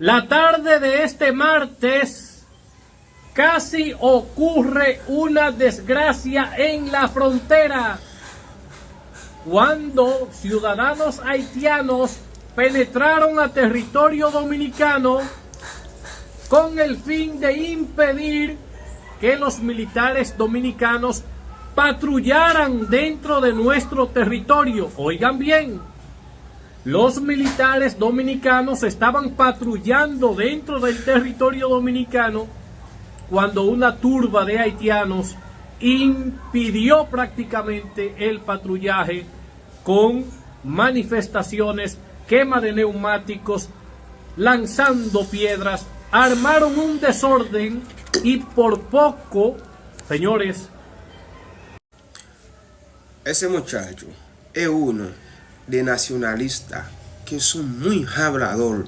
La tarde de este martes casi ocurre una desgracia en la frontera cuando ciudadanos haitianos penetraron a territorio dominicano con el fin de impedir que los militares dominicanos patrullaran dentro de nuestro territorio. Oigan bien, los militares dominicanos estaban patrullando dentro del territorio dominicano cuando una turba de haitianos impidió prácticamente el patrullaje con manifestaciones, quema de neumáticos, lanzando piedras, armaron un desorden y por poco, señores, ese muchacho es uno de nacionalistas que son muy hablador.